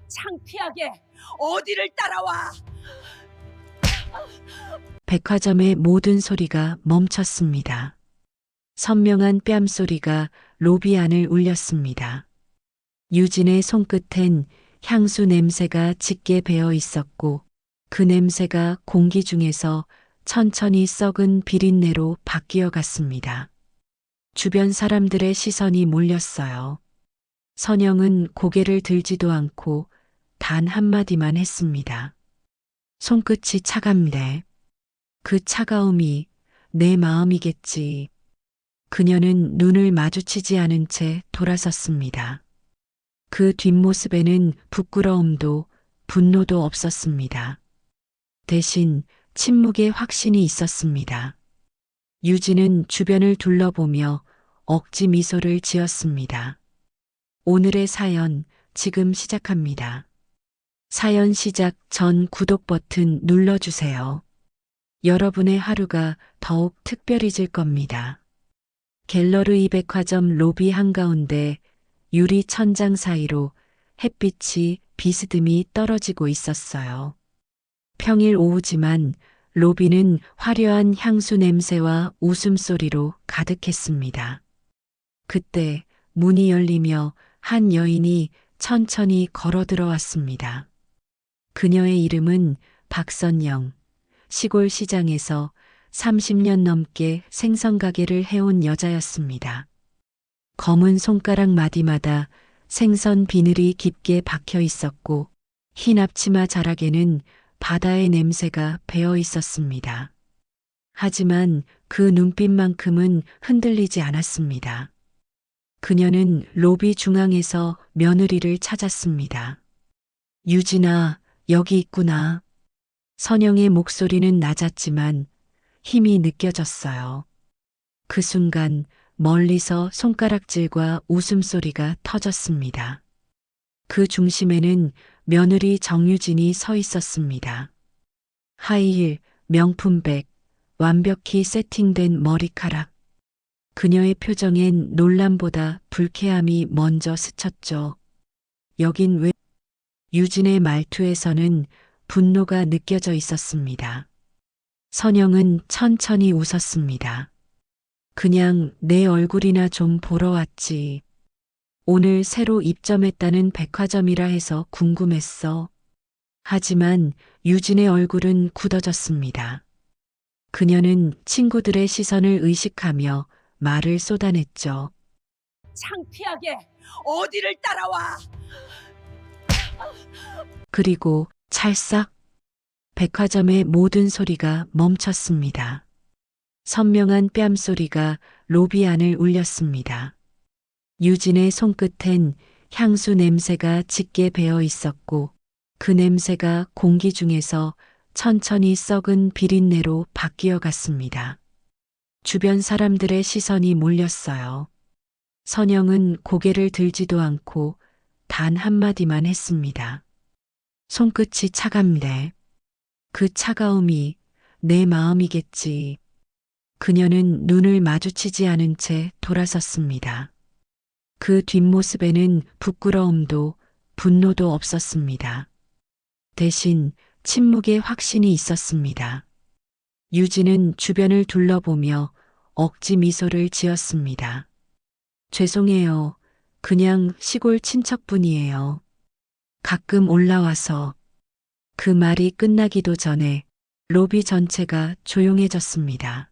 창피하게 어디를 따라와? 백화점의 모든 소리가 멈췄습니다. 선명한 뺨소리가 로비 안을 울렸습니다. 유진의 손끝엔 향수 냄새가 짙게 배어 있었고 그 냄새가 공기 중에서 천천히 썩은 비린내로 바뀌어 갔습니다. 주변 사람들의 시선이 몰렸어요. 선영은 고개를 들지도 않고 단 한마디만 했습니다. 손끝이 차갑네. 그 차가움이 내 마음이겠지. 그녀는 눈을 마주치지 않은 채 돌아섰습니다. 그 뒷모습에는 부끄러움도 분노도 없었습니다. 대신 침묵의 확신이 있었습니다. 유진은 주변을 둘러보며 억지 미소를 지었습니다. 오늘의 사연 지금 시작합니다. 사연 시작 전 구독 버튼 눌러주세요. 여러분의 하루가 더욱 특별해질 겁니다. 갤러리 백화점 로비 한가운데 유리 천장 사이로 햇빛이 비스듬히 떨어지고 있었어요. 평일 오후지만 로비는 화려한 향수 냄새와 웃음소리로 가득했습니다. 그때 문이 열리며 한 여인이 천천히 걸어 들어왔습니다. 그녀의 이름은 박선영, 시골 시장에서 30년 넘게 생선 가게를 해온 여자였습니다. 검은 손가락 마디마다 생선 비늘이 깊게 박혀 있었고 흰 앞치마 자락에는 바다의 냄새가 배어 있었습니다. 하지만 그 눈빛만큼은 흔들리지 않았습니다. 그녀는 로비 중앙에서 며느리를 찾았습니다. 유진아, 여기 있구나. 선영의 목소리는 낮았지만 힘이 느껴졌어요. 그 순간 멀리서 손가락질과 웃음소리가 터졌습니다. 그 중심에는 며느리 정유진이 서 있었습니다. 하이힐, 명품백, 완벽히 세팅된 머리카락. 그녀의 표정엔 놀람보다 불쾌함이 먼저 스쳤죠. 여긴 왜? 유진의 말투에서는 분노가 느껴져 있었습니다. 선영은 천천히 웃었습니다. 그냥 내 얼굴이나 좀 보러 왔지. 오늘 새로 입점했다는 백화점이라 해서 궁금했어. 하지만 유진의 얼굴은 굳어졌습니다. 그녀는 친구들의 시선을 의식하며 말을 쏟아냈죠. 창피하게 어디를 따라와? 그리고 찰싹 백화점의 모든 소리가 멈췄습니다. 선명한 뺨소리가 로비 안을 울렸습니다. 유진의 손끝엔 향수 냄새가 짙게 배어 있었고 그 냄새가 공기 중에서 천천히 썩은 비린내로 바뀌어 갔습니다. 주변 사람들의 시선이 몰렸어요. 선영은 고개를 들지도 않고 단 한마디만 했습니다. 손끝이 차갑네. 그 차가움이 내 마음이겠지. 그녀는 눈을 마주치지 않은 채 돌아섰습니다. 그 뒷모습에는 부끄러움도 분노도 없었습니다. 대신 침묵의 확신이 있었습니다. 유진은 주변을 둘러보며 억지 미소를 지었습니다. 죄송해요. 그냥 시골 친척분이에요. 가끔 올라와서. 그 말이 끝나기도 전에 로비 전체가 조용해졌습니다.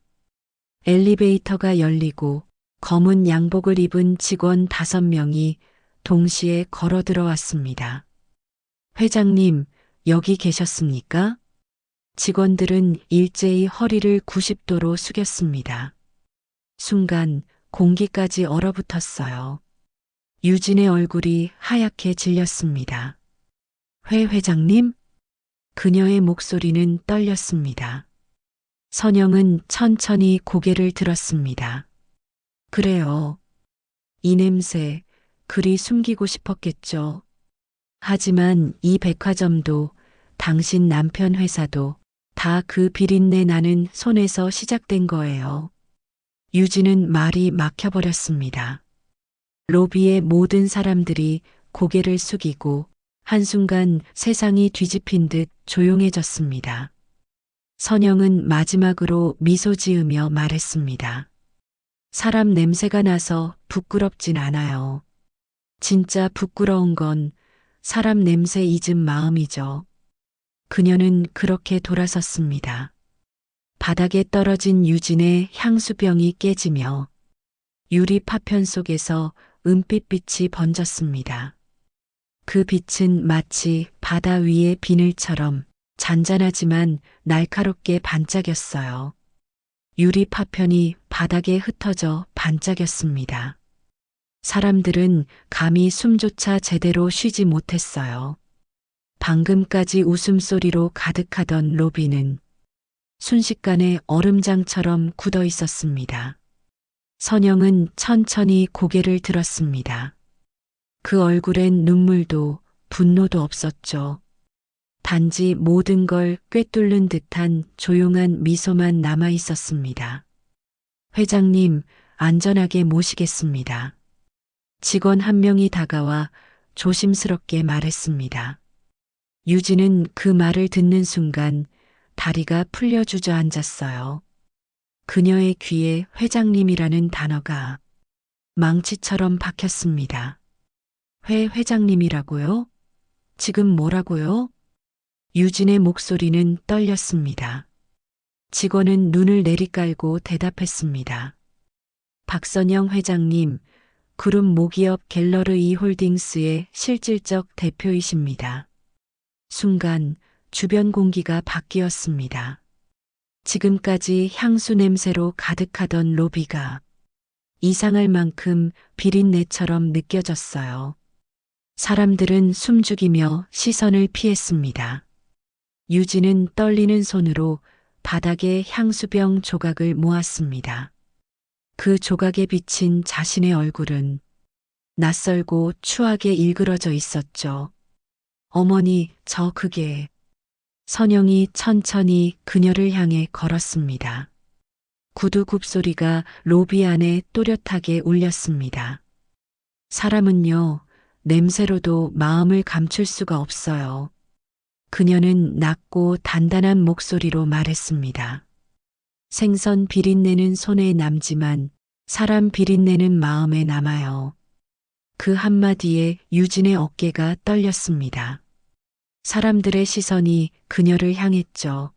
엘리베이터가 열리고 검은 양복을 입은 직원 5명이 동시에 걸어 들어왔습니다. 회장님, 여기 계셨습니까? 직원들은 일제히 허리를 90도로 숙였습니다. 순간 공기까지 얼어붙었어요. 유진의 얼굴이 하얗게 질렸습니다. 회 회장님? 그녀의 목소리는 떨렸습니다. 선영은 천천히 고개를 들었습니다. 그래요. 이 냄새 그리 숨기고 싶었겠죠. 하지만 이 백화점도 당신 남편 회사도 다 그 비린내 나는 손에서 시작된 거예요. 유진은 말이 막혀버렸습니다. 로비의 모든 사람들이 고개를 숙이고 한순간 세상이 뒤집힌 듯 조용해졌습니다. 선영은 마지막으로 미소 지으며 말했습니다. 사람 냄새가 나서 부끄럽진 않아요. 진짜 부끄러운 건 사람 냄새 잊은 마음이죠. 그녀는 그렇게 돌아섰습니다. 바닥에 떨어진 유진의 향수병이 깨지며 유리 파편 속에서 은빛빛이 번졌습니다. 그 빛은 마치 바다 위의 비늘처럼 잔잔하지만 날카롭게 반짝였어요. 유리 파편이 바닥에 흩어져 반짝였습니다. 사람들은 감히 숨조차 제대로 쉬지 못했어요. 방금까지 웃음소리로 가득하던 로비는 순식간에 얼음장처럼 굳어 있었습니다. 선영은 천천히 고개를 들었습니다. 그 얼굴엔 눈물도 분노도 없었죠. 단지 모든 걸 꿰뚫는 듯한 조용한 미소만 남아 있었습니다. 회장님, 안전하게 모시겠습니다. 직원 한 명이 다가와 조심스럽게 말했습니다. 유진은 그 말을 듣는 순간 다리가 풀려 주저앉았어요. 그녀의 귀에 회장님이라는 단어가 망치처럼 박혔습니다. 회장님이라고요? 지금 뭐라고요? 유진의 목소리는 떨렸습니다. 직원은 눈을 내리깔고 대답했습니다. 박선영 회장님, 그룹 모기업 갤러르이 홀딩스의 실질적 대표이십니다. 순간 주변 공기가 바뀌었습니다. 지금까지 향수 냄새로 가득하던 로비가 이상할 만큼 비린내처럼 느껴졌어요. 사람들은 숨죽이며 시선을 피했습니다. 유진은 떨리는 손으로 바닥에 향수병 조각을 모았습니다. 그 조각에 비친 자신의 얼굴은 낯설고 추하게 일그러져 있었죠. 어머니, 저 그게... 선영이 천천히 그녀를 향해 걸었습니다. 구두 굽소리가 로비 안에 또렷하게 울렸습니다. 사람은요, 냄새로도 마음을 감출 수가 없어요. 그녀는 낮고 단단한 목소리로 말했습니다. 생선 비린내는 손에 남지만 사람 비린내는 마음에 남아요. 그 한마디에 유진의 어깨가 떨렸습니다. 사람들의 시선이 그녀를 향했죠.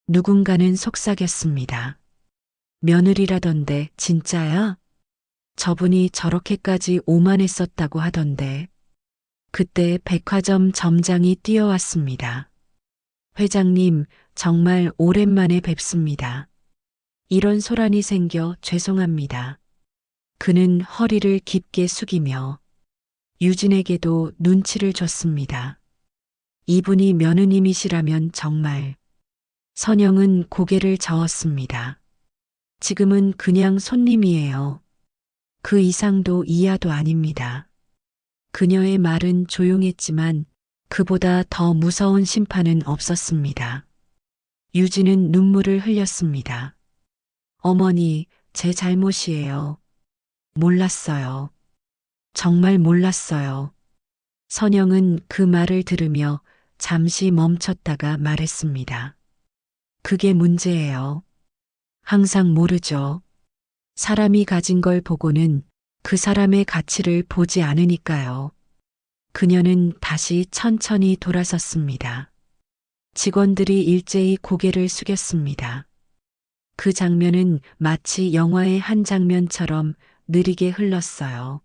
누군가는 속삭였습니다. 며느리라던데 진짜야? 저분이 저렇게까지 오만했었다고 하던데. 그때 백화점 점장이 뛰어왔습니다. 회장님, 정말 오랜만에 뵙습니다. 이런 소란이 생겨 죄송합니다. 그는 허리를 깊게 숙이며 유진에게도 눈치를 줬습니다. 이분이 며느님이시라면 정말. 선영은 고개를 저었습니다. 지금은 그냥 손님이에요. 그 이상도 이하도 아닙니다. 그녀의 말은 조용했지만 그보다 더 무서운 심판은 없었습니다. 유진은 눈물을 흘렸습니다. 어머니, 제 잘못이에요. 몰랐어요. 정말 몰랐어요. 선영은 그 말을 들으며 잠시 멈췄다가 말했습니다. 그게 문제예요. 항상 모르죠. 사람이 가진 걸 보고는 그 사람의 가치를 보지 않으니까요. 그녀는 다시 천천히 돌아섰습니다. 직원들이 일제히 고개를 숙였습니다. 그 장면은 마치 영화의 한 장면처럼 느리게 흘렀어요.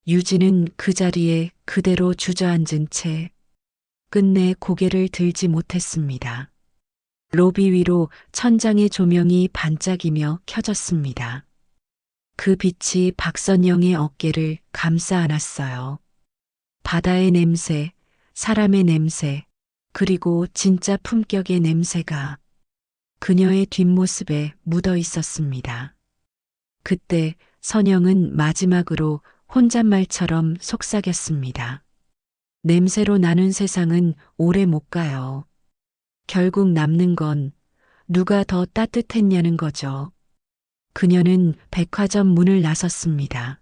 유진은 그 자리에 그대로 주저앉은 채 끝내 고개를 들지 못했습니다. 로비 위로 천장의 조명이 반짝이며 켜졌습니다. 그 빛이 박선영의 어깨를 감싸 안았어요. 바다의 냄새, 사람의 냄새, 그리고 진짜 품격의 냄새가 그녀의 뒷모습에 묻어 있었습니다. 그때 선영은 마지막으로 혼잣말처럼 속삭였습니다. 냄새로 나는 세상은 오래 못 가요. 결국 남는 건 누가 더 따뜻했냐는 거죠. 그녀는 백화점 문을 나섰습니다.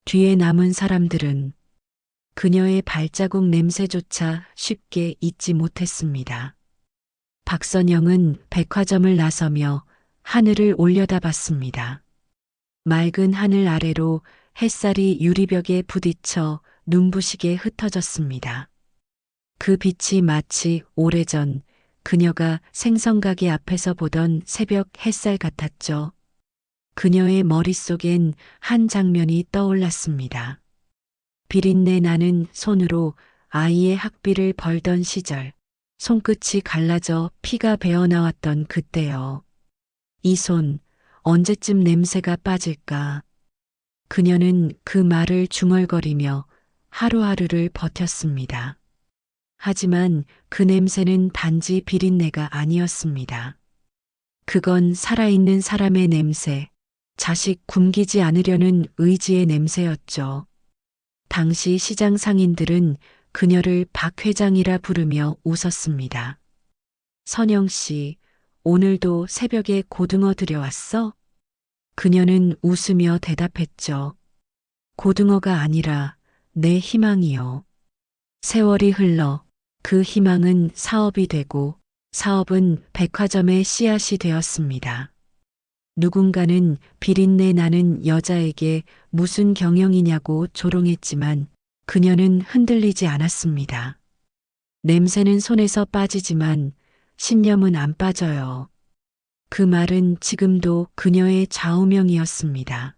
뒤에 남은 사람들은 그녀의 발자국 냄새조차 쉽게 잊지 못했습니다. 박선영은 백화점을 나서며 하늘을 올려다봤습니다. 맑은 하늘 아래로 햇살이 유리벽에 부딪혀 눈부시게 흩어졌습니다. 그 빛이 마치 오래전 그녀가 생선가게 앞에서 보던 새벽 햇살 같았죠. 그녀의 머릿속엔 한 장면이 떠올랐습니다. 비린내 나는 손으로 아이의 학비를 벌던 시절, 손끝이 갈라져 피가 배어나왔던 그때요. 이 손, 언제쯤 냄새가 빠질까? 그녀는 그 말을 중얼거리며 하루하루를 버텼습니다. 하지만 그 냄새는 단지 비린내가 아니었습니다. 그건 살아있는 사람의 냄새, 자식 굶기지 않으려는 의지의 냄새였죠. 당시 시장 상인들은 그녀를 박 회장이라 부르며 웃었습니다. 선영 씨, 오늘도 새벽에 고등어 들여왔어? 그녀는 웃으며 대답했죠. 고등어가 아니라 내 희망이요. 세월이 흘러 그 희망은 사업이 되고 사업은 백화점의 씨앗이 되었습니다. 누군가는 비린내 나는 여자에게 무슨 경영이냐고 조롱했지만 그녀는 흔들리지 않았습니다. 냄새는 손에서 빠지지만 신념은 안 빠져요. 그 말은 지금도 그녀의 좌우명이었습니다.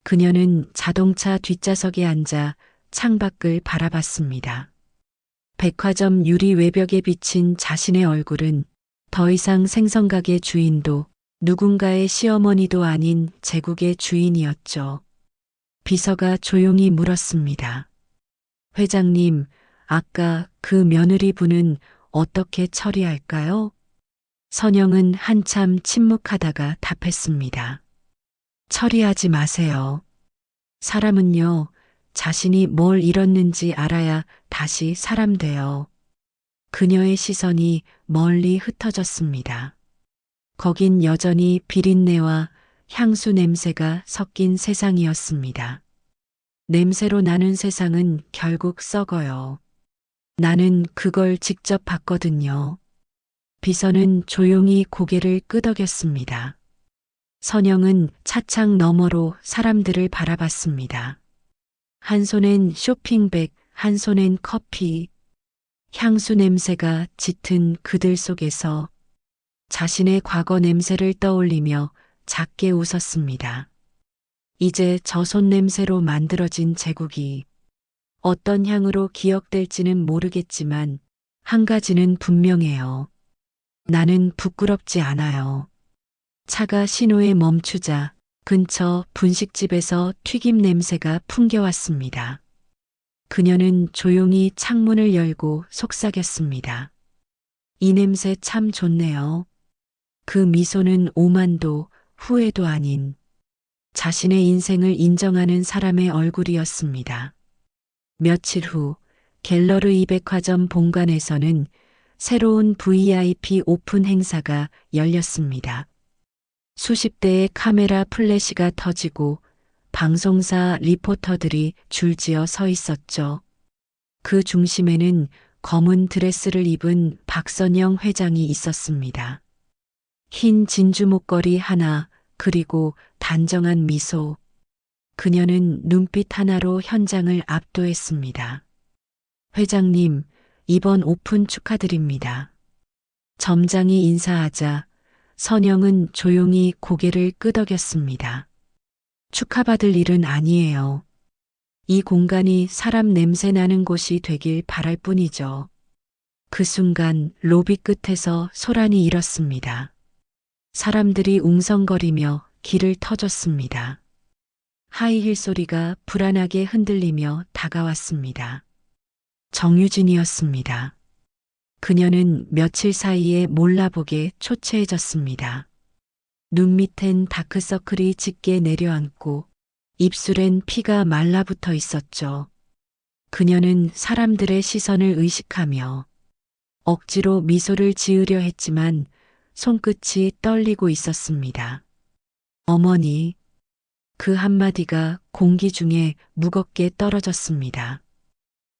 그녀는 자동차 뒷좌석에 앉아 창밖을 바라봤습니다. 백화점 유리 외벽에 비친 자신의 얼굴은 더 이상 생선가게 주인도 누군가의 시어머니도 아닌 제국의 주인이었죠. 비서가 조용히 물었습니다. 회장님, 아까 그 며느리 분은 어떻게 처리할까요? 선영은 한참 침묵하다가 답했습니다. 처리하지 마세요. 사람은요, 자신이 뭘 잃었는지 알아야 다시 사람 돼요. 그녀의 시선이 멀리 흩어졌습니다. 거긴 여전히 비린내와 향수 냄새가 섞인 세상이었습니다. 냄새로 나는 세상은 결국 썩어요. 나는 그걸 직접 봤거든요. 비서는 조용히 고개를 끄덕였습니다. 선영은 차창 너머로 사람들을 바라봤습니다. 한 손엔 쇼핑백, 한 손엔 커피. 향수 냄새가 짙은 그들 속에서 자신의 과거 냄새를 떠올리며 작게 웃었습니다. 이제 저 손 냄새로 만들어진 제국이 어떤 향으로 기억될지는 모르겠지만 한 가지는 분명해요. 나는 부끄럽지 않아요. 차가 신호에 멈추자 근처 분식집에서 튀김 냄새가 풍겨왔습니다. 그녀는 조용히 창문을 열고 속삭였습니다. 이 냄새 참 좋네요. 그 미소는 오만도 후회도 아닌 자신의 인생을 인정하는 사람의 얼굴이었습니다. 며칠 후 갤러리 백화점 본관에서는 새로운 VIP 오픈 행사가 열렸습니다. 수십 대의 카메라 플래시가 터지고 방송사 리포터들이 줄지어 서 있었죠. 그 중심에는 검은 드레스를 입은 박선영 회장이 있었습니다. 흰 진주 목걸이 하나, 그리고 단정한 미소. 그녀는 눈빛 하나로 현장을 압도했습니다. 회장님, 이번 오픈 축하드립니다. 점장이 인사하자 선영은 조용히 고개를 끄덕였습니다. 축하받을 일은 아니에요. 이 공간이 사람 냄새 나는 곳이 되길 바랄 뿐이죠. 그 순간 로비 끝에서 소란이 일었습니다. 사람들이 웅성거리며 길을 터줬습니다. 하이힐 소리가 불안하게 흔들리며 다가왔습니다. 정유진이었습니다. 그녀는 며칠 사이에 몰라보게 초췌해졌습니다. 눈 밑엔 다크서클이 짙게 내려앉고 입술엔 피가 말라붙어 있었죠. 그녀는 사람들의 시선을 의식하며 억지로 미소를 지으려 했지만 손끝이 떨리고 있었습니다. 어머니, 그 한마디가 공기 중에 무겁게 떨어졌습니다.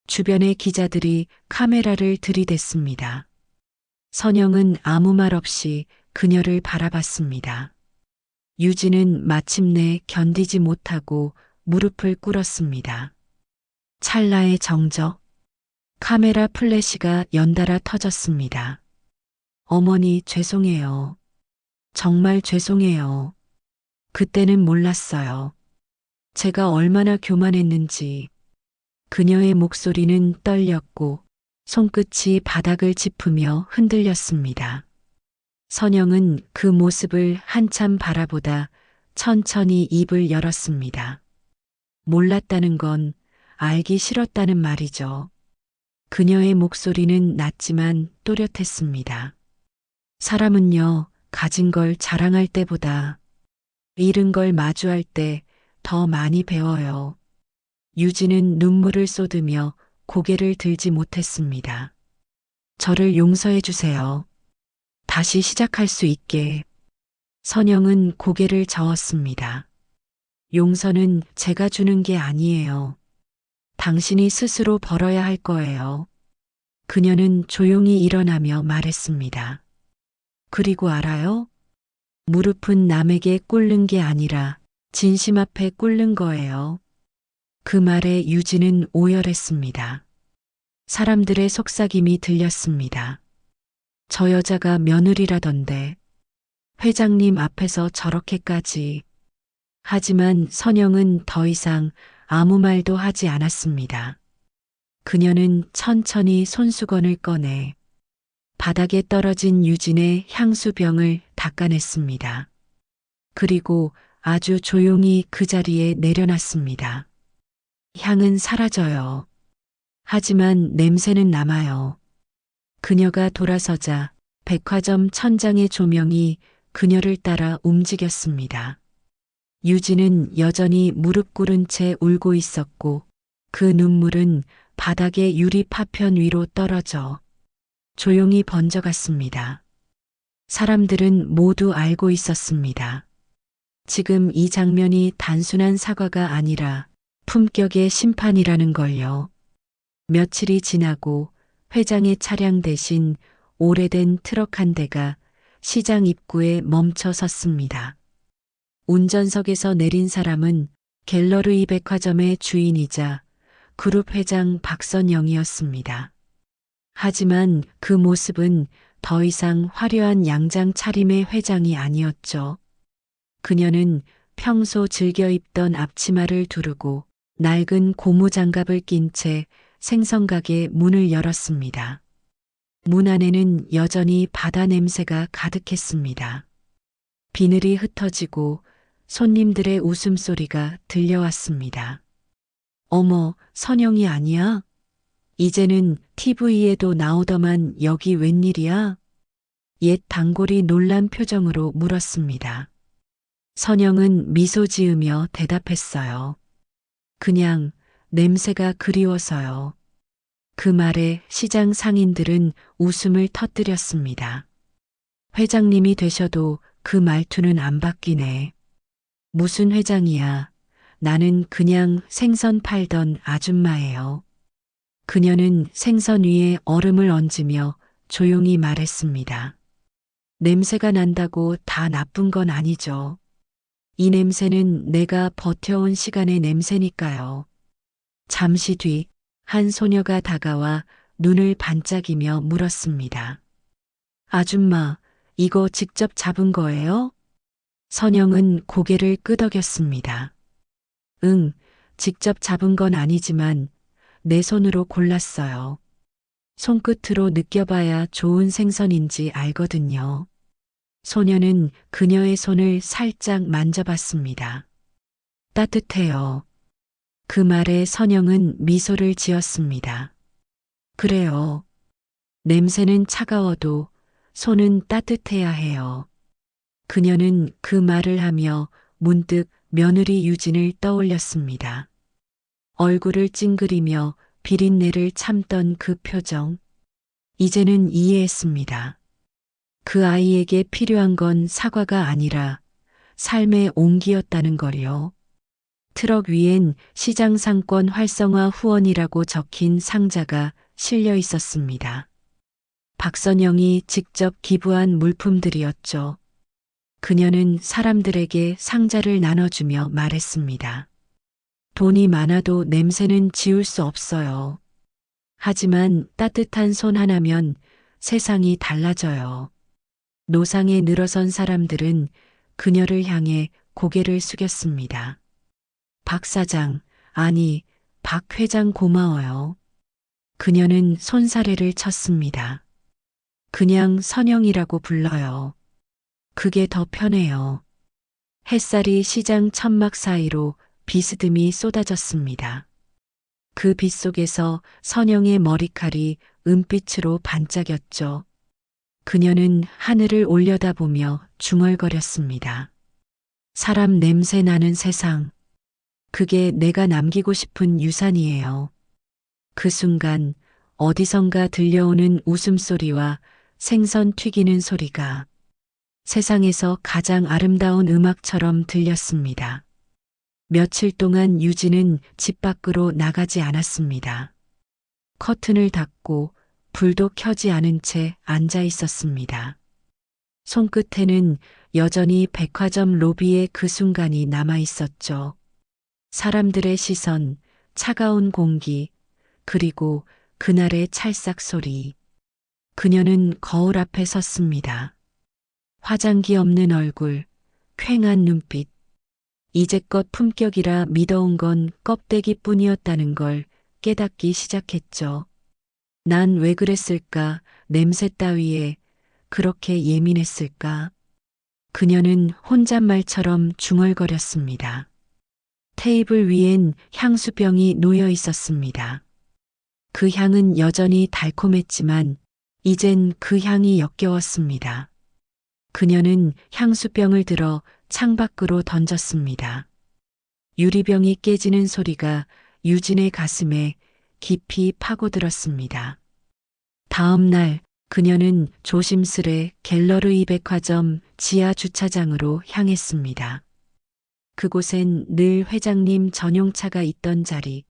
주변의 기자들이 카메라를 들이댔습니다. 선영은 아무 말 없이 그녀를 바라봤습니다. 유진은 마침내 견디지 못하고 무릎을 꿇었습니다. 찰나의 정적, 카메라 플래시가 연달아 터졌습니다. 어머니 죄송해요. 정말 죄송해요. 그때는 몰랐어요. 제가 얼마나 교만했는지. 그녀의 목소리는 떨렸고 손끝이 바닥을 짚으며 흔들렸습니다. 선영은 그 모습을 한참 바라보다 천천히 입을 열었습니다. 몰랐다는 건 알기 싫었다는 말이죠. 그녀의 목소리는 낮지만 또렷했습니다. 사람은요, 가진 걸 자랑할 때보다 잃은 걸 마주할 때 더 많이 배워요. 유진은 눈물을 쏟으며 고개를 들지 못했습니다. 저를 용서해 주세요. 다시 시작할 수 있게. 선영은 고개를 저었습니다. 용서는 제가 주는 게 아니에요. 당신이 스스로 벌어야 할 거예요. 그녀는 조용히 일어나며 말했습니다. 그리고 알아요? 무릎은 남에게 꿇는 게 아니라 진심 앞에 꿇는 거예요. 그 말에 유진은 오열했습니다. 사람들의 속삭임이 들렸습니다. 저 여자가 며느리라던데 회장님 앞에서 저렇게까지. 하지만 선영은 더 이상 아무 말도 하지 않았습니다. 그녀는 천천히 손수건을 꺼내 바닥에 떨어진 유진의 향수병을 닦아냈습니다. 그리고 아주 조용히 그 자리에 내려놨습니다. 향은 사라져요. 하지만 냄새는 남아요. 그녀가 돌아서자 백화점 천장의 조명이 그녀를 따라 움직였습니다. 유진은 여전히 무릎 꿇은 채 울고 있었고 그 눈물은 바닥의 유리 파편 위로 떨어져 조용히 번져갔습니다. 사람들은 모두 알고 있었습니다. 지금 이 장면이 단순한 사과가 아니라 품격의 심판이라는 걸요. 며칠이 지나고 회장의 차량 대신 오래된 트럭 한 대가 시장 입구에 멈춰 섰습니다. 운전석에서 내린 사람은 갤러리 백화점의 주인이자 그룹 회장 박선영이었습니다. 하지만 그 모습은 더 이상 화려한 양장 차림의 회장이 아니었죠. 그녀는 평소 즐겨 입던 앞치마를 두르고 낡은 고무장갑을 낀 채 생선가게 문을 열었습니다. 문 안에는 여전히 바다 냄새가 가득했습니다. 비늘이 흩어지고 손님들의 웃음소리가 들려왔습니다. 어머, 선영이 아니야? 이제는 TV에도 나오더만 여기 웬일이야? 옛 단골이 놀란 표정으로 물었습니다. 선영은 미소 지으며 대답했어요. 그냥 냄새가 그리워서요. 그 말에 시장 상인들은 웃음을 터뜨렸습니다. 회장님이 되셔도 그 말투는 안 바뀌네. 무슨 회장이야. 나는 그냥 생선 팔던 아줌마예요. 그녀는 생선 위에 얼음을 얹으며 조용히 말했습니다. 냄새가 난다고 다 나쁜 건 아니죠. 이 냄새는 내가 버텨온 시간의 냄새니까요. 잠시 뒤 한 소녀가 다가와 눈을 반짝이며 물었습니다. 아줌마, 이거 직접 잡은 거예요? 선영은 고개를 끄덕였습니다. 응, 직접 잡은 건 아니지만 내 손으로 골랐어요. 손끝으로 느껴봐야 좋은 생선인지 알거든요. 소녀는 그녀의 손을 살짝 만져봤습니다. 따뜻해요. 그 말에 선영은 미소를 지었습니다. 그래요. 냄새는 차가워도 손은 따뜻해야 해요. 그녀는 그 말을 하며 문득 며느리 유진을 떠올렸습니다. 얼굴을 찡그리며 비린내를 참던 그 표정. 이제는 이해했습니다. 그 아이에게 필요한 건 사과가 아니라 삶의 온기였다는 걸요. 트럭 위엔 시장 상권 활성화 후원이라고 적힌 상자가 실려 있었습니다. 박선영이 직접 기부한 물품들이었죠. 그녀는 사람들에게 상자를 나눠주며 말했습니다. 돈이 많아도 냄새는 지울 수 없어요. 하지만 따뜻한 손 하나면 세상이 달라져요. 노상에 늘어선 사람들은 그녀를 향해 고개를 숙였습니다. 박 사장, 아니, 박 회장 고마워요. 그녀는 손사래를 쳤습니다. 그냥 선영이라고 불러요. 그게 더 편해요. 햇살이 시장 천막 사이로 비스듬히 쏟아졌습니다. 그 빛 속에서 선영의 머리칼이 은빛으로 반짝였죠. 그녀는 하늘을 올려다보며 중얼거렸습니다. 사람 냄새 나는 세상. 그게 내가 남기고 싶은 유산이에요. 그 순간 어디선가 들려오는 웃음소리와 생선 튀기는 소리가 세상에서 가장 아름다운 음악처럼 들렸습니다. 며칠 동안 유진은 집 밖으로 나가지 않았습니다. 커튼을 닫고 불도 켜지 않은 채 앉아 있었습니다. 손끝에는 여전히 백화점 로비의 그 순간이 남아 있었죠. 사람들의 시선, 차가운 공기, 그리고 그날의 찰싹 소리. 그녀는 거울 앞에 섰습니다. 화장기 없는 얼굴, 퀭한 눈빛. 이제껏 품격이라 믿어온 건 껍데기뿐이었다는 걸 깨닫기 시작했죠. 난 왜 그랬을까? 냄새 따위에 그렇게 예민했을까? 그녀는 혼잣말처럼 중얼거렸습니다. 테이블 위엔 향수병이 놓여 있었습니다. 그 향은 여전히 달콤했지만 이젠 그 향이 역겨웠습니다. 그녀는 향수병을 들어 창밖으로 던졌습니다. 유리병이 깨지는 소리가 유진의 가슴에 깊이 파고들었습니다. 다음 날 그녀는 조심스레 갤러리 백화점 지하 주차장으로 향했습니다. 그곳엔 늘 회장님 전용차가 있던 자리,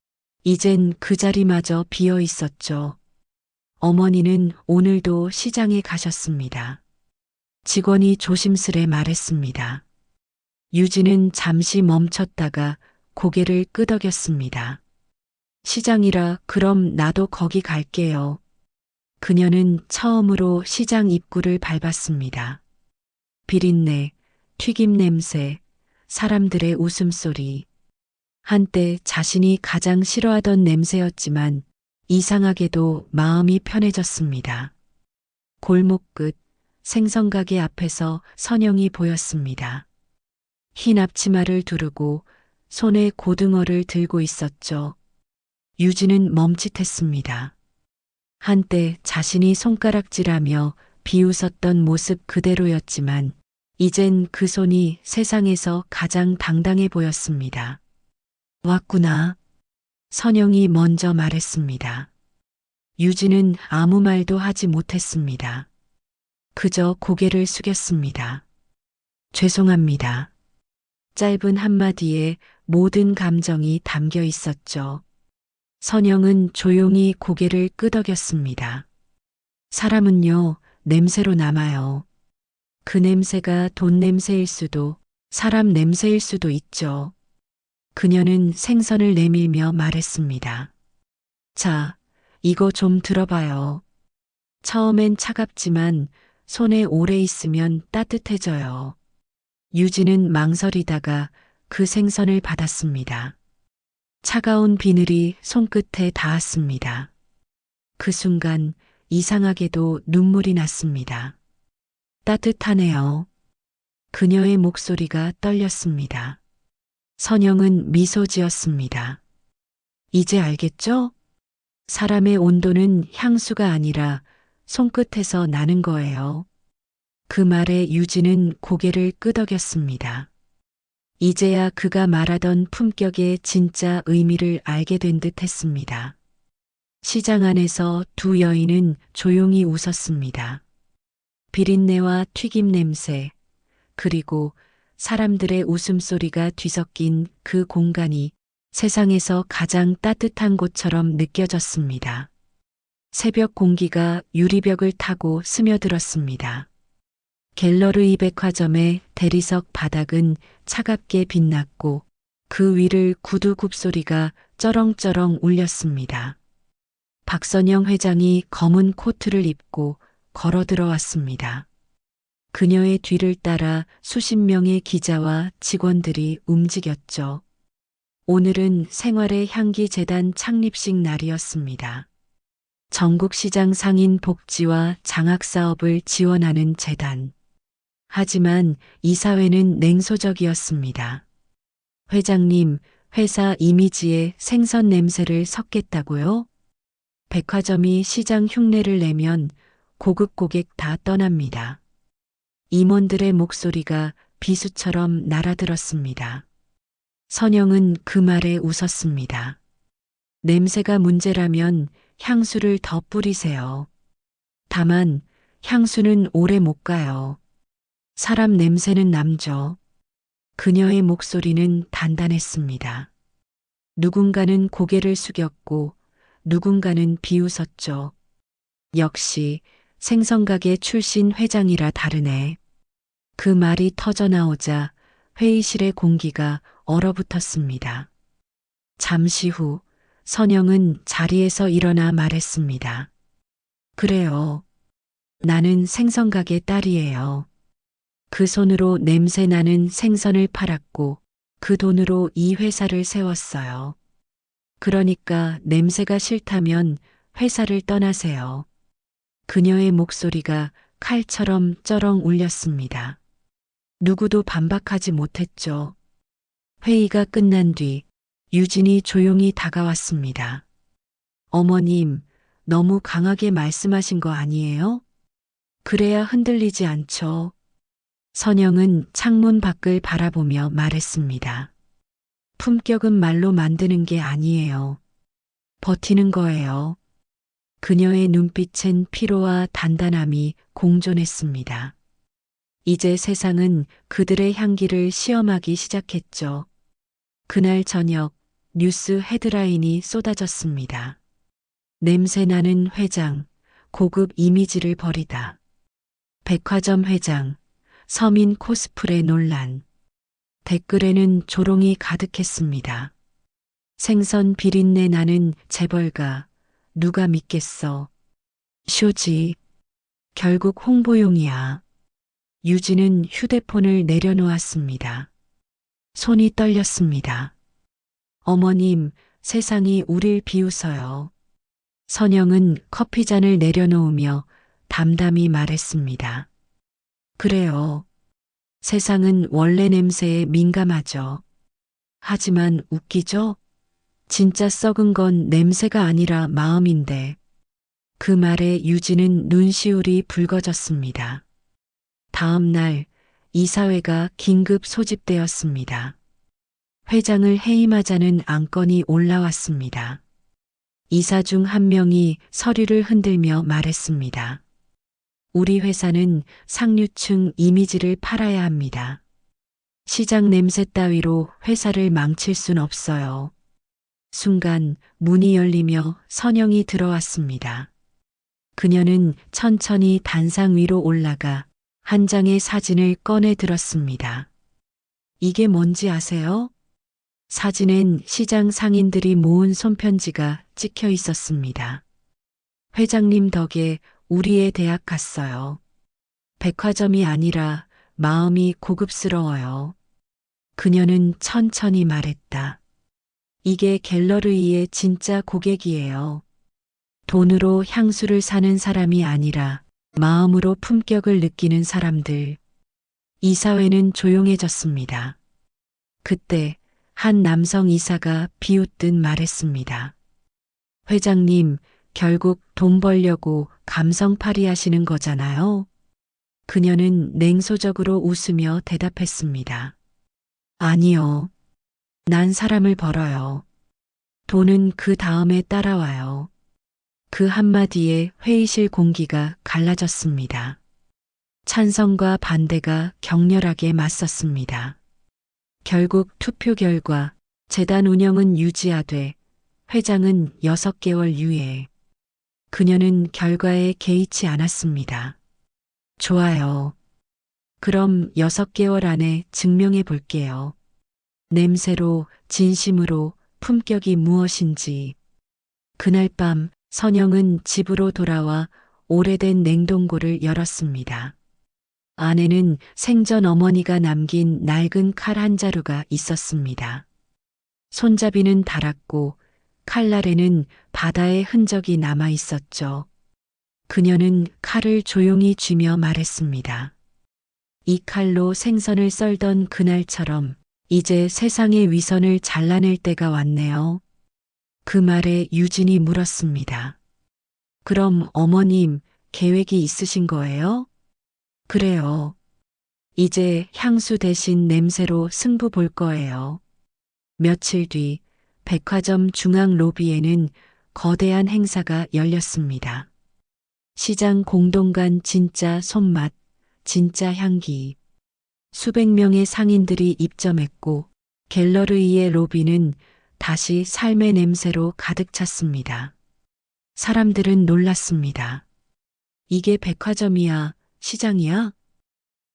이젠 그 자리마저 비어 있었죠. 어머니는 오늘도 시장에 가셨습니다. 직원이 조심스레 말했습니다. 유진은 잠시 멈췄다가 고개를 끄덕였습니다. 시장이라 그럼 나도 거기 갈게요. 그녀는 처음으로 시장 입구를 밟았습니다. 비린내, 튀김 냄새, 사람들의 웃음소리. 한때 자신이 가장 싫어하던 냄새였지만 이상하게도 마음이 편해졌습니다. 골목 끝 생선가게 앞에서 선영이 보였습니다. 흰 앞치마를 두르고 손에 고등어를 들고 있었죠. 유진은 멈칫했습니다. 한때 자신이 손가락질하며 비웃었던 모습 그대로였지만 이젠 그 손이 세상에서 가장 당당해 보였습니다. 왔구나. 선영이 먼저 말했습니다. 유진은 아무 말도 하지 못했습니다. 그저 고개를 숙였습니다. 죄송합니다. 짧은 한마디에 모든 감정이 담겨 있었죠. 선영은 조용히 고개를 끄덕였습니다. 사람은요, 냄새로 남아요. 그 냄새가 돈 냄새일 수도, 사람 냄새일 수도 있죠. 그녀는 생선을 내밀며 말했습니다. 자, 이거 좀 들어봐요. 처음엔 차갑지만 손에 오래 있으면 따뜻해져요. 유진은 망설이다가 그 생선을 받았습니다. 차가운 비늘이 손끝에 닿았습니다. 그 순간 이상하게도 눈물이 났습니다. 따뜻하네요. 그녀의 목소리가 떨렸습니다. 선영은 미소 지었습니다. 이제 알겠죠? 사람의 온도는 향수가 아니라 손끝에서 나는 거예요. 그 말에 유진은 고개를 끄덕였습니다. 이제야 그가 말하던 품격의 진짜 의미를 알게 된 듯 했습니다. 시장 안에서 두 여인은 조용히 웃었습니다. 비린내와 튀김 냄새, 그리고 사람들의 웃음소리가 뒤섞인 그 공간이 세상에서 가장 따뜻한 곳처럼 느껴졌습니다. 새벽 공기가 유리벽을 타고 스며들었습니다. 갤러리 백화점의 대리석 바닥은 차갑게 빛났고 그 위를 구두 굽소리가 쩌렁쩌렁 울렸습니다. 박선영 회장이 검은 코트를 입고 걸어 들어왔습니다. 그녀의 뒤를 따라 수십 명의 기자와 직원들이 움직였죠. 오늘은 생활의 향기 재단 창립식 날이었습니다. 전국시장 상인 복지와 장학 사업을 지원하는 재단. 하지만 이사회는 냉소적이었습니다. 회장님, 회사 이미지에 생선 냄새를 섞겠다고요? 백화점이 시장 흉내를 내면 고급 고객 다 떠납니다. 임원들의 목소리가 비수처럼 날아들었습니다. 선영은 그 말에 웃었습니다. 냄새가 문제라면 향수를 더 뿌리세요. 다만 향수는 오래 못 가요. 사람 냄새는 남죠. 그녀의 목소리는 단단했습니다. 누군가는 고개를 숙였고 누군가는 비웃었죠. 역시 생선가게 출신 회장이라 다르네. 그 말이 터져나오자 회의실의 공기가 얼어붙었습니다. 잠시 후 선영은 자리에서 일어나 말했습니다. 그래요. 나는 생선가게 딸이에요. 그 손으로 냄새 나는 생선을 팔았고 그 돈으로 이 회사를 세웠어요. 그러니까 냄새가 싫다면 회사를 떠나세요. 그녀의 목소리가 칼처럼 쩌렁 울렸습니다. 누구도 반박하지 못했죠. 회의가 끝난 뒤 유진이 조용히 다가왔습니다. 어머님, 너무 강하게 말씀하신 거 아니에요? 그래야 흔들리지 않죠. 선영은 창문 밖을 바라보며 말했습니다. 품격은 말로 만드는 게 아니에요. 버티는 거예요. 그녀의 눈빛엔 피로와 단단함이 공존했습니다. 이제 세상은 그들의 향기를 시험하기 시작했죠. 그날 저녁 뉴스 헤드라인이 쏟아졌습니다. 냄새나는 회장, 고급 이미지를 버리다. 백화점 회장, 서민 코스프레 논란. 댓글에는 조롱이 가득했습니다. 생선 비린내 나는 재벌가, 누가 믿겠어. 쇼지, 결국 홍보용이야. 유진은 휴대폰을 내려놓았습니다. 손이 떨렸습니다. 어머님, 세상이 우릴 비웃어요. 선영은 커피잔을 내려놓으며 담담히 말했습니다. 그래요. 세상은 원래 냄새에 민감하죠. 하지만 웃기죠? 진짜 썩은 건 냄새가 아니라 마음인데. 그 말에 유진은 눈시울이 붉어졌습니다. 다음 날 이사회가 긴급 소집되었습니다. 회장을 해임하자는 안건이 올라왔습니다. 이사 중 한 명이 서류를 흔들며 말했습니다. 우리 회사는 상류층 이미지를 팔아야 합니다. 시장 냄새 따위로 회사를 망칠 순 없어요. 순간 문이 열리며 선영이 들어왔습니다. 그녀는 천천히 단상 위로 올라가 한 장의 사진을 꺼내 들었습니다. 이게 뭔지 아세요? 사진엔 시장 상인들이 모은 손편지가 찍혀 있었습니다. 회장님 덕에 우리의 대학 갔어요. 백화점이 아니라 마음이 고급스러워요. 그녀는 천천히 말했다. 이게 갤러리의 진짜 고객이에요. 돈으로 향수를 사는 사람이 아니라 마음으로 품격을 느끼는 사람들. 이사회는 조용해졌습니다. 그때 한 남성 이사가 비웃듯 말했습니다. 회장님, 결국 돈 벌려고 감성팔이 하시는 거잖아요. 그녀는 냉소적으로 웃으며 대답했습니다. 아니요. 난 사람을 벌어요. 돈은 그 다음에 따라와요. 그 한마디에 회의실 공기가 갈라졌습니다. 찬성과 반대가 격렬하게 맞섰습니다. 결국 투표 결과 재단 운영은 유지하되 회장은 6개월 유예. 그녀는 결과에 개의치 않았습니다. 좋아요. 그럼 6개월 안에 증명해 볼게요. 냄새로, 진심으로, 품격이 무엇인지. 그날 밤 선영은 집으로 돌아와 오래된 냉동고를 열었습니다. 안에는 생전 어머니가 남긴 낡은 칼 한 자루가 있었습니다. 손잡이는 닳았고 칼날에는 바다의 흔적이 남아 있었죠. 그녀는 칼을 조용히 쥐며 말했습니다. 이 칼로 생선을 썰던 그날처럼 이제 세상의 위선을 잘라낼 때가 왔네요. 그 말에 유진이 물었습니다. 그럼 어머님, 계획이 있으신 거예요? 그래요. 이제 향수 대신 냄새로 승부 볼 거예요. 며칠 뒤 백화점 중앙 로비에는 거대한 행사가 열렸습니다. 시장 공동관 진짜 손맛, 진짜 향기. 수백 명의 상인들이 입점했고 갤러리의 로비는 다시 삶의 냄새로 가득 찼습니다. 사람들은 놀랐습니다. 이게 백화점이야, 시장이야?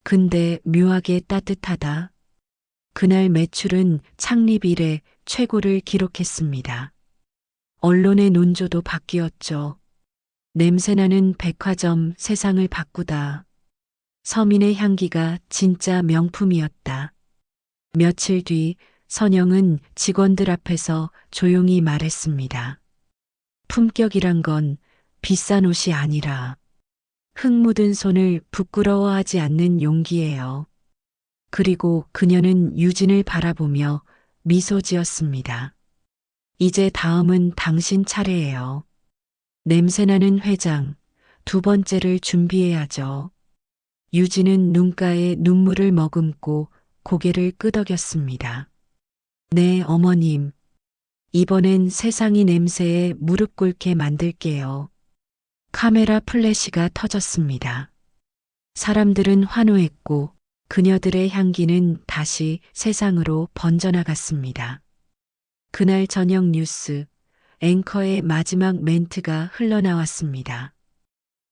근데 묘하게 따뜻하다. 그날 매출은 창립 이래 최고를 기록했습니다. 언론의 논조도 바뀌었죠. 냄새나는 백화점 세상을 바꾸다. 서민의 향기가 진짜 명품이었다. 며칠 뒤 선영은 직원들 앞에서 조용히 말했습니다. 품격이란 건 비싼 옷이 아니라 흙 묻은 손을 부끄러워하지 않는 용기예요. 그리고 그녀는 유진을 바라보며 미소 지었습니다. 이제 다음은 당신 차례예요. 냄새나는 회장, 두 번째를 준비해야죠. 유진은 눈가에 눈물을 머금고 고개를 끄덕였습니다. 네, 어머님. 이번엔 세상이 냄새에 무릎 꿇게 만들게요. 카메라 플래시가 터졌습니다. 사람들은 환호했고 그녀들의 향기는 다시 세상으로 번져나갔습니다. 그날 저녁 뉴스, 앵커의 마지막 멘트가 흘러나왔습니다.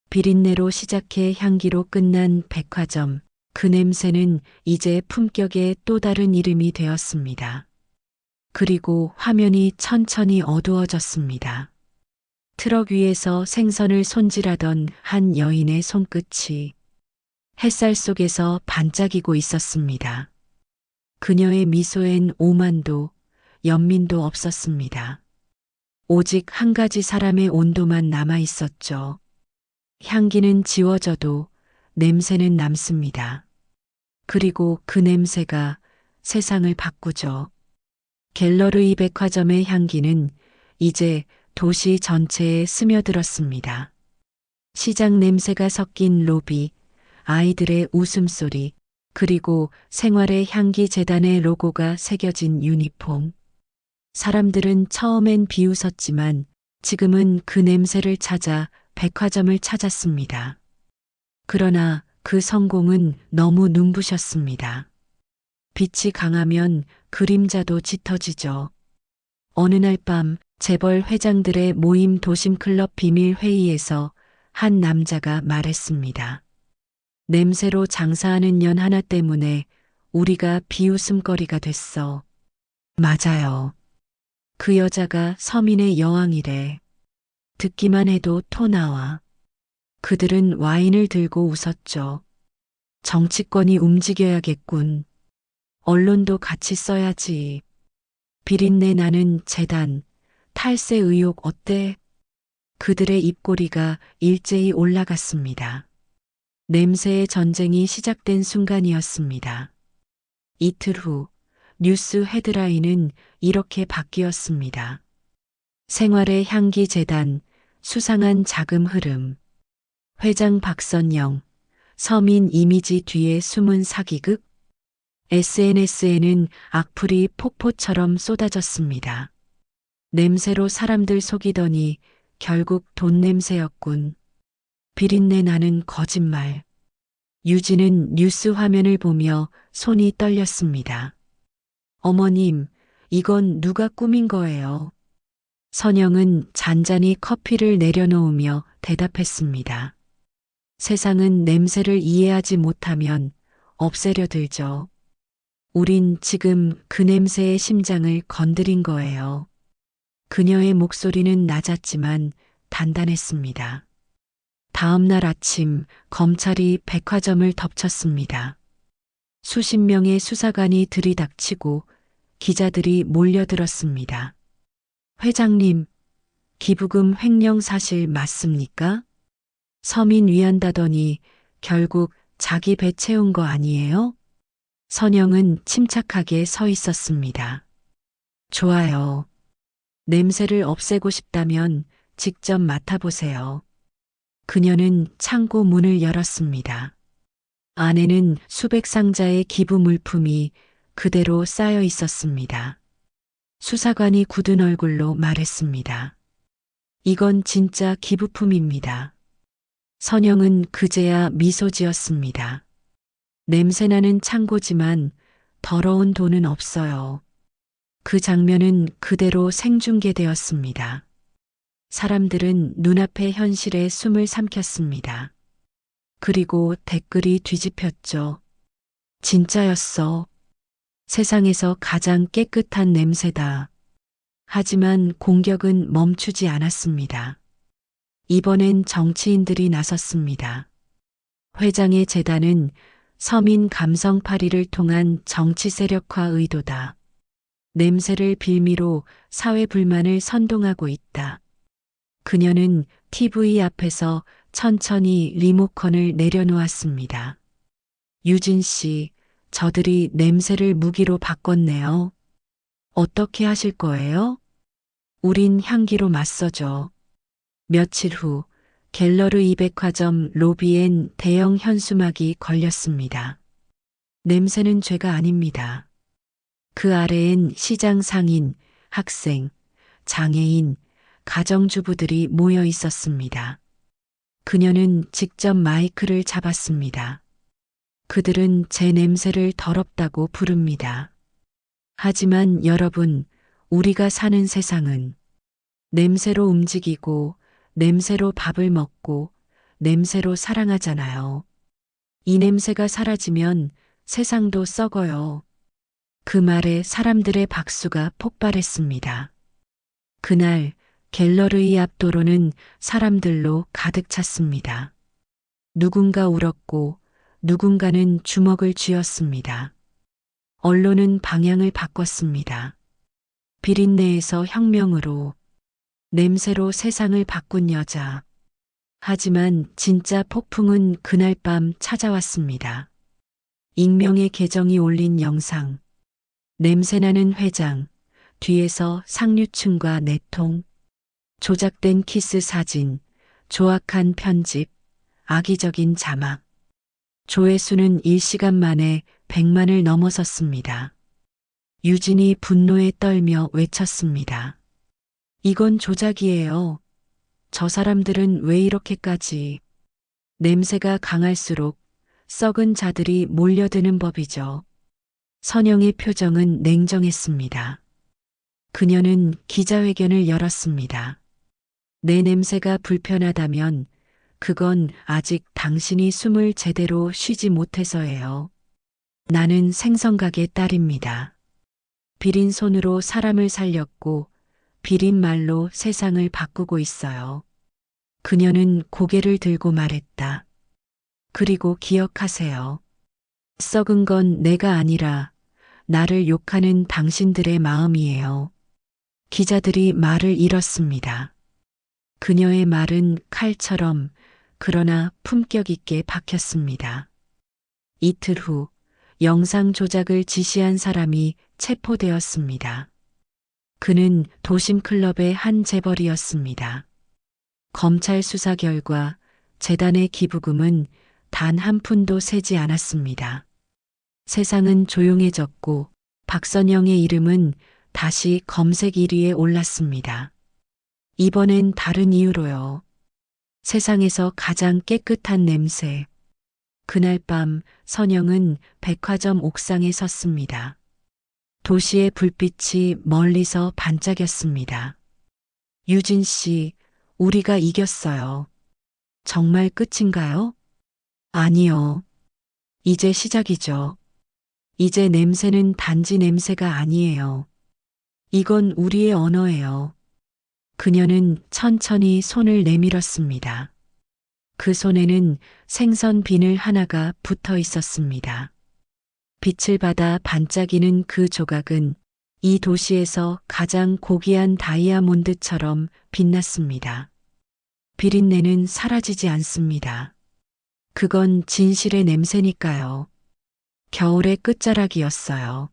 비린내로 시작해 향기로 끝난 백화점, 그 냄새는 이제 품격의 또 다른 이름이 되었습니다. 그리고 화면이 천천히 어두워졌습니다. 트럭 위에서 생선을 손질하던 한 여인의 손끝이 햇살 속에서 반짝이고 있었습니다. 그녀의 미소엔 오만도, 연민도 없었습니다. 오직 한 가지 사람의 온도만 남아 있었죠. 향기는 지워져도 냄새는 남습니다. 그리고 그 냄새가 세상을 바꾸죠. 갤러리 백화점의 향기는 이제 도시 전체에 스며들었습니다. 시장 냄새가 섞인 로비, 아이들의 웃음소리, 그리고 생활의 향기 재단의 로고가 새겨진 유니폼. 사람들은 처음엔 비웃었지만 지금은 그 냄새를 찾아 백화점을 찾았습니다. 그러나 그 성공은 너무 눈부셨습니다. 빛이 강하면 그림자도 짙어지죠. 어느 날 밤 재벌 회장들의 모임 도심클럽 비밀 회의에서 한 남자가 말했습니다. 냄새로 장사하는 년 하나 때문에 우리가 비웃음거리가 됐어. 맞아요. 그 여자가 서민의 여왕이래. 듣기만 해도 토 나와. 그들은 와인을 들고 웃었죠. 정치권이 움직여야겠군. 언론도 같이 써야지. 비린내 나는 재단, 탈세 의혹 어때? 그들의 입꼬리가 일제히 올라갔습니다. 냄새의 전쟁이 시작된 순간이었습니다. 이틀 후 뉴스 헤드라인은 이렇게 바뀌었습니다. 생활의 향기 재단, 수상한 자금 흐름. 회장 박선영, 서민 이미지 뒤에 숨은 사기극. SNS에는 악플이 폭포처럼 쏟아졌습니다. 냄새로 사람들 속이더니 결국 돈 냄새였군. 비린내 나는 거짓말. 유진은 뉴스 화면을 보며 손이 떨렸습니다. 어머님, 이건 누가 꾸민 거예요? 선영은 잔잔히 커피를 내려놓으며 대답했습니다. 세상은 냄새를 이해하지 못하면 없애려 들죠. 우린 지금 그 냄새의 심장을 건드린 거예요. 그녀의 목소리는 낮았지만 단단했습니다. 다음 날 아침 검찰이 백화점을 덮쳤습니다. 수십 명의 수사관이 들이닥치고 기자들이 몰려들었습니다. 회장님, 기부금 횡령 사실 맞습니까? 서민 위한다더니 결국 자기 배 채운 거 아니에요? 선영은 침착하게 서 있었습니다. 좋아요. 냄새를 없애고 싶다면 직접 맡아보세요. 그녀는 창고 문을 열었습니다. 안에는 수백 상자의 기부 물품이 그대로 쌓여 있었습니다. 수사관이 굳은 얼굴로 말했습니다. 이건 진짜 기부품입니다. 선영은 그제야 미소 지었습니다. 냄새나는 창고지만 더러운 돈은 없어요. 그 장면은 그대로 생중계되었습니다. 사람들은 눈앞의 현실에 숨을 삼켰습니다. 그리고 댓글이 뒤집혔죠. 진짜였어. 세상에서 가장 깨끗한 냄새다. 하지만 공격은 멈추지 않았습니다. 이번엔 정치인들이 나섰습니다. 회장의 재단은 서민 감성팔이를 통한 정치 세력화 의도다. 냄새를 빌미로 사회 불만을 선동하고 있다. 그녀는 TV 앞에서 천천히 리모컨을 내려놓았습니다. 유진 씨, 저들이 냄새를 무기로 바꿨네요. 어떻게 하실 거예요? 우린 향기로 맞서죠. 며칠 후 갤러르 200화점 로비엔 대형 현수막이 걸렸습니다. 냄새는 죄가 아닙니다. 그 아래엔 시장 상인, 학생, 장애인, 가정주부들이 모여 있었습니다. 그녀는 직접 마이크를 잡았습니다. 그들은 제 냄새를 더럽다고 부릅니다. 하지만 여러분, 우리가 사는 세상은 냄새로 움직이고 냄새로 밥을 먹고 냄새로 사랑하잖아요. 이 냄새가 사라지면 세상도 썩어요. 그 말에 사람들의 박수가 폭발했습니다. 그날 갤러리 앞 도로는 사람들로 가득 찼습니다. 누군가 울었고 누군가는 주먹을 쥐었습니다. 언론은 방향을 바꿨습니다. 비린내에서 혁명으로, 냄새로 세상을 바꾼 여자. 하지만 진짜 폭풍은 그날 밤 찾아왔습니다. 익명의 계정이 올린 영상. 냄새나는 회장, 뒤에서 상류층과 내통, 조작된 키스 사진, 조악한 편집, 악의적인 자막. 조회수는 1시간 만에 100만을 넘어섰습니다. 유진이 분노에 떨며 외쳤습니다. 이건 조작이에요. 저 사람들은 왜 이렇게까지. 냄새가 강할수록 썩은 자들이 몰려드는 법이죠. 선영의 표정은 냉정했습니다. 그녀는 기자회견을 열었습니다. 내 냄새가 불편하다면 그건 아직 당신이 숨을 제대로 쉬지 못해서예요. 나는 생선가게 딸입니다. 비린 손으로 사람을 살렸고 비린 말로 세상을 바꾸고 있어요. 그녀는 고개를 들고 말했다. 그리고 기억하세요. 썩은 건 내가 아니라 나를 욕하는 당신들의 마음이에요. 기자들이 말을 잃었습니다. 그녀의 말은 칼처럼 그러나 품격 있게 박혔습니다. 이틀 후 영상 조작을 지시한 사람이 체포되었습니다. 그는 도심 클럽의 한 재벌이었습니다. 검찰 수사 결과 재단의 기부금은 단 한 푼도 새지 않았습니다. 세상은 조용해졌고 박선영의 이름은 다시 검색 1위에 올랐습니다. 이번엔 다른 이유로요. 세상에서 가장 깨끗한 냄새, 그날 밤 선영은 백화점 옥상에 섰습니다. 도시의 불빛이 멀리서 반짝였습니다. 유진 씨, 우리가 이겼어요. 정말 끝인가요? 아니요. 이제 시작이죠. 이제 냄새는 단지 냄새가 아니에요. 이건 우리의 언어예요. 그녀는 천천히 손을 내밀었습니다. 그 손에는 생선 비늘 하나가 붙어 있었습니다. 빛을 받아 반짝이는 그 조각은 이 도시에서 가장 고귀한 다이아몬드처럼 빛났습니다. 비린내는 사라지지 않습니다. 그건 진실의 냄새니까요. 겨울의 끝자락이었어요.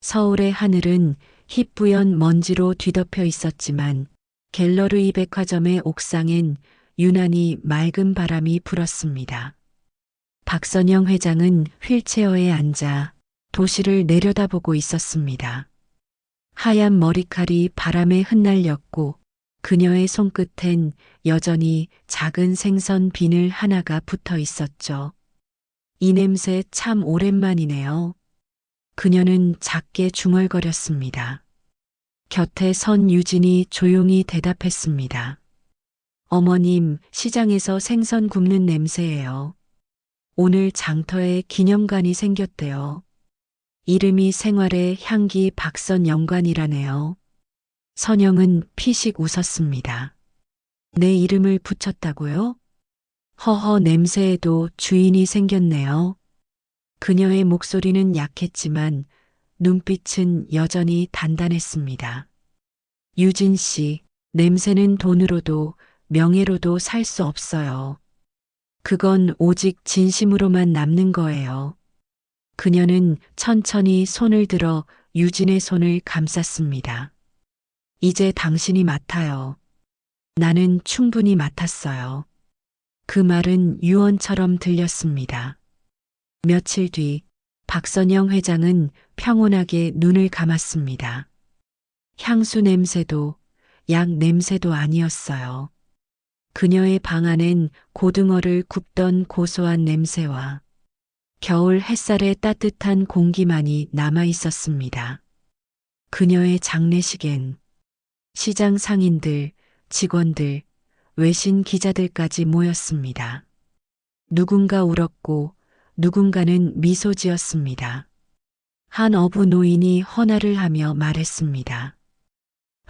서울의 하늘은 희뿌연 먼지로 뒤덮여 있었지만 갤러리 백화점의 옥상엔 유난히 맑은 바람이 불었습니다. 박선영 회장은 휠체어에 앉아 도시를 내려다보고 있었습니다. 하얀 머리칼이 바람에 흩날렸고 그녀의 손끝엔 여전히 작은 생선 비늘 하나가 붙어 있었죠. 이 냄새 참 오랜만이네요. 그녀는 작게 중얼거렸습니다. 곁에 선 유진이 조용히 대답했습니다. 어머님, 시장에서 생선 굽는 냄새예요. 오늘 장터에 기념관이 생겼대요. 이름이 생활의 향기 박선영관이라네요. 선영은 피식 웃었습니다. 내 이름을 붙였다고요? 허허, 냄새에도 주인이 생겼네요. 그녀의 목소리는 약했지만 눈빛은 여전히 단단했습니다. 유진 씨, 냄새는 돈으로도 명예로도 살 수 없어요. 그건 오직 진심으로만 남는 거예요. 그녀는 천천히 손을 들어 유진의 손을 감쌌습니다. 이제 당신이 맡아요. 나는 충분히 맡았어요. 그 말은 유언처럼 들렸습니다. 며칠 뒤 박선영 회장은 평온하게 눈을 감았습니다. 향수 냄새도 약 냄새도 아니었어요. 그녀의 방 안엔 고등어를 굽던 고소한 냄새와 겨울 햇살의 따뜻한 공기만이 남아 있었습니다. 그녀의 장례식엔 시장 상인들, 직원들, 외신 기자들까지 모였습니다. 누군가 울었고 누군가는 미소 지었습니다. 한 어부 노인이 헌화를 하며 말했습니다.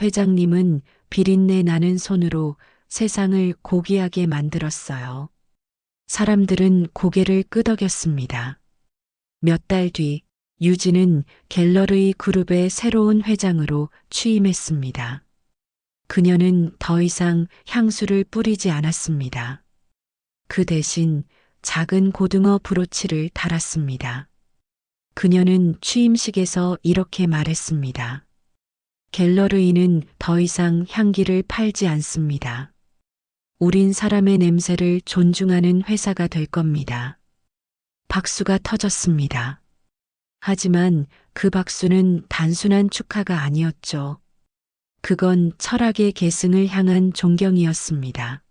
회장님은 비린내 나는 손으로 세상을 고귀하게 만들었어요. 사람들은 고개를 끄덕였습니다. 몇 달 뒤 유진은 갤러리 그룹의 새로운 회장으로 취임했습니다. 그녀는 더 이상 향수를 뿌리지 않았습니다. 그 대신 작은 고등어 브로치를 달았습니다. 그녀는 취임식에서 이렇게 말했습니다. 갤러리는 더 이상 향기를 팔지 않습니다. 우린 사람의 냄새를 존중하는 회사가 될 겁니다. 박수가 터졌습니다. 하지만 그 박수는 단순한 축하가 아니었죠. 그건 철학의 계승을 향한 존경이었습니다.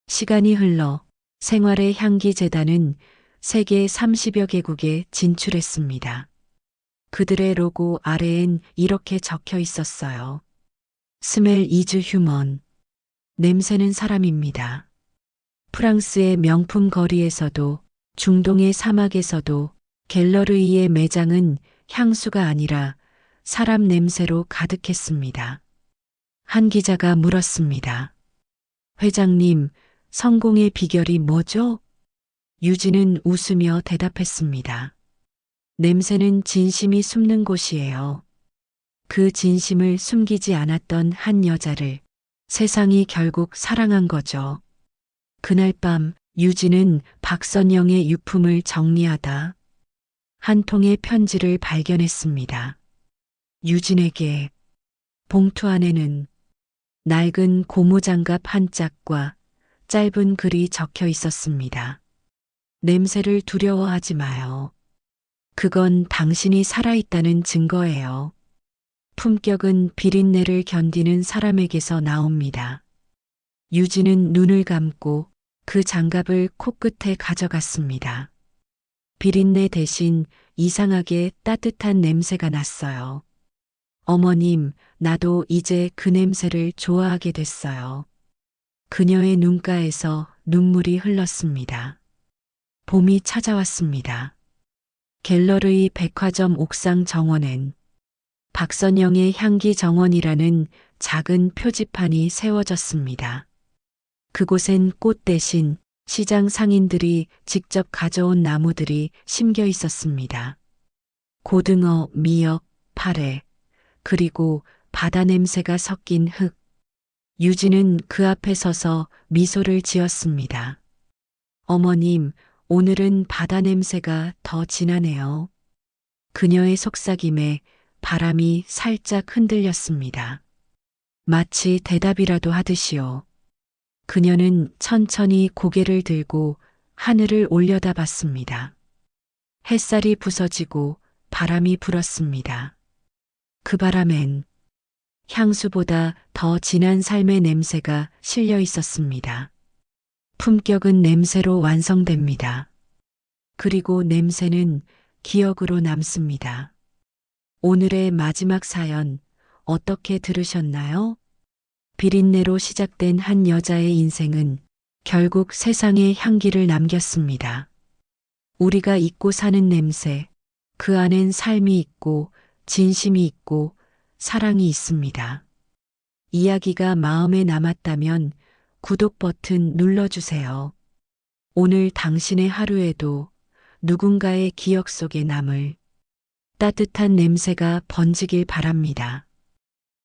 시간이 흘러 생활의 향기 재단은 세계 30여 개국에 진출했습니다. 그들의 로고 아래엔 이렇게 적혀 있었어요. 스멜 이즈 휴먼. 냄새는 사람입니다. 프랑스의 명품 거리에서도 중동의 사막에서도 갤러리의 매장은 향수가 아니라 사람 냄새로 가득했습니다. 한 기자가 물었습니다. 회장님, 성공의 비결이 뭐죠? 유진은 웃으며 대답했습니다. 냄새는 진심이 숨는 곳이에요. 그 진심을 숨기지 않았던 한 여자를 세상이 결국 사랑한 거죠. 그날 밤 유진은 박선영의 유품을 정리하다 한 통의 편지를 발견했습니다. 유진에게 봉투 안에는 낡은 고무장갑 한 짝과 짧은 글이 적혀 있었습니다. 냄새를 두려워하지 마요. 그건 당신이 살아있다는 증거예요. 품격은 비린내를 견디는 사람에게서 나옵니다. 유진은 눈을 감고 그 장갑을 코끝에 가져갔습니다. 비린내 대신 이상하게 따뜻한 냄새가 났어요. 어머님, 나도 이제 그 냄새를 좋아하게 됐어요. 그녀의 눈가에서 눈물이 흘렀습니다. 봄이 찾아왔습니다. 갤러리 백화점 옥상 정원엔 박선영의 향기 정원이라는 작은 표지판이 세워졌습니다. 그곳엔 꽃 대신 시장 상인들이 직접 가져온 나무들이 심겨 있었습니다. 고등어, 미역, 파래, 그리고 바다 냄새가 섞인 흙. 유진은 그 앞에 서서 미소를 지었습니다. 어머님, 오늘은 바다 냄새가 더 진하네요. 그녀의 속삭임에 바람이 살짝 흔들렸습니다. 마치 대답이라도 하듯이요. 그녀는 천천히 고개를 들고 하늘을 올려다봤습니다. 햇살이 부서지고 바람이 불었습니다. 그 바람엔 향수보다 더 진한 삶의 냄새가 실려 있었습니다. 품격은 냄새로 완성됩니다. 그리고 냄새는 기억으로 남습니다. 오늘의 마지막 사연 어떻게 들으셨나요? 비린내로 시작된 한 여자의 인생은 결국 세상에 향기를 남겼습니다. 우리가 잊고 사는 냄새, 그 안엔 삶이 있고 진심이 있고 사랑이 있습니다. 이야기가 마음에 남았다면 구독 버튼 눌러주세요. 오늘 당신의 하루에도 누군가의 기억 속에 남을 따뜻한 냄새가 번지길 바랍니다.